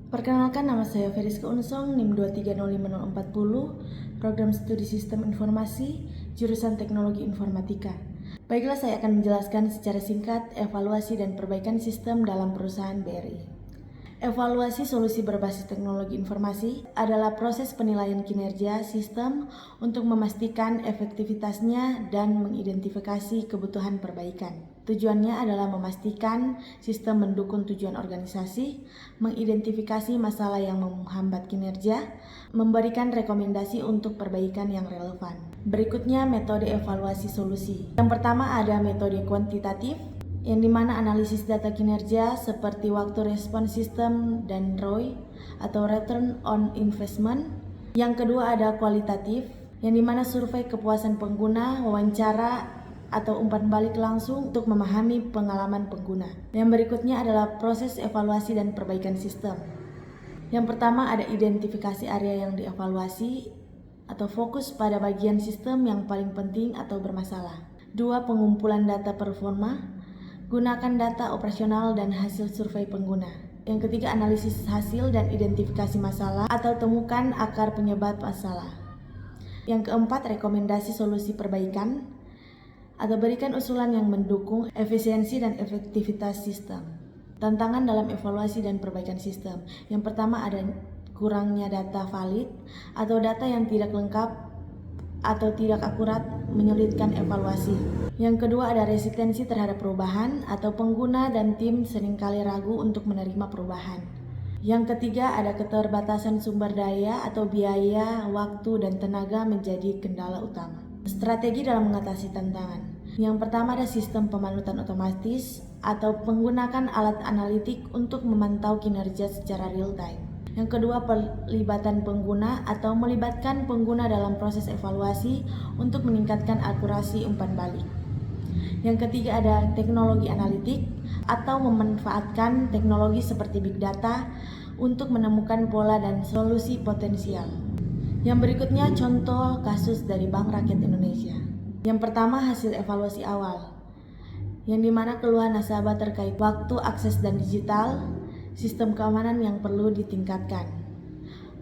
Perkenalkan, nama saya Feriska Unsong, NIM 2305040, Program Studi Sistem Informasi, jurusan Teknologi Informatika. Baiklah, saya akan menjelaskan secara singkat evaluasi dan perbaikan sistem dalam perusahaan BRI. Evaluasi solusi berbasis teknologi informasi adalah proses penilaian kinerja sistem untuk memastikan efektivitasnya dan mengidentifikasi kebutuhan perbaikan. Tujuannya adalah memastikan sistem mendukung tujuan organisasi, mengidentifikasi masalah yang menghambat kinerja, memberikan rekomendasi untuk perbaikan yang relevan. Berikutnya metode evaluasi solusi. Yang pertama ada metode kuantitatif, yang dimana analisis data kinerja seperti waktu respon sistem dan ROI atau Return on Investment. Yang kedua ada kualitatif, yang dimana survei kepuasan pengguna, wawancara atau umpan balik langsung untuk memahami pengalaman pengguna. Yang berikutnya adalah proses evaluasi dan perbaikan sistem. Yang pertama ada identifikasi area yang dievaluasi atau fokus pada bagian sistem yang paling penting atau bermasalah. Dua, pengumpulan data performa. Gunakan data operasional dan hasil survei pengguna. Yang ketiga, analisis hasil dan identifikasi masalah atau temukan akar penyebab masalah. Yang keempat, rekomendasi solusi perbaikan atau berikan usulan yang mendukung efisiensi dan efektivitas sistem. Tantangan dalam evaluasi dan perbaikan sistem. Yang pertama ada kurangnya data valid atau data yang tidak lengkap atau tidak akurat menyulitkan evaluasi. Yang kedua ada resistensi terhadap perubahan atau pengguna dan tim seringkali ragu untuk menerima perubahan. Yang ketiga ada keterbatasan sumber daya atau biaya, waktu, dan tenaga menjadi kendala utama. Strategi dalam mengatasi tantangan. Yang pertama ada sistem pemanutan otomatis atau menggunakan alat analitik untuk memantau kinerja secara real time. Yang kedua, pelibatan pengguna atau melibatkan pengguna dalam proses evaluasi untuk meningkatkan akurasi umpan balik. Yang ketiga ada teknologi analitik atau memanfaatkan teknologi seperti big data untuk menemukan pola dan solusi potensial. Yang berikutnya contoh kasus dari Bank Rakyat Indonesia. Yang pertama hasil evaluasi awal, yang dimana keluhan nasabah terkait waktu akses dan digital, sistem keamanan yang perlu ditingkatkan.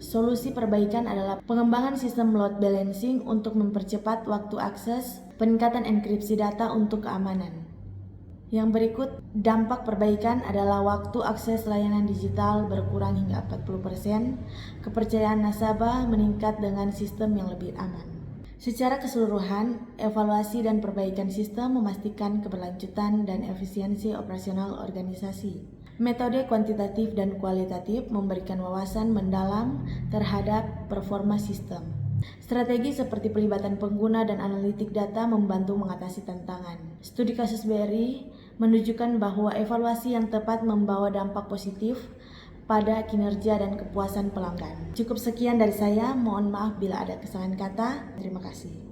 Solusi perbaikan adalah pengembangan sistem load balancing untuk mempercepat waktu akses, peningkatan enkripsi data untuk keamanan. Yang berikut, dampak perbaikan adalah waktu akses layanan digital berkurang hingga 40%, kepercayaan nasabah meningkat dengan sistem yang lebih aman. Secara keseluruhan, evaluasi dan perbaikan sistem memastikan keberlanjutan dan efisiensi operasional organisasi. Metode kuantitatif dan kualitatif memberikan wawasan mendalam terhadap performa sistem. Strategi seperti pelibatan pengguna dan analitik data membantu mengatasi tantangan. Studi kasus BRI menunjukkan bahwa evaluasi yang tepat membawa dampak positif pada kinerja dan kepuasan pelanggan. Cukup sekian dari saya, mohon maaf bila ada kesalahan kata. Terima kasih.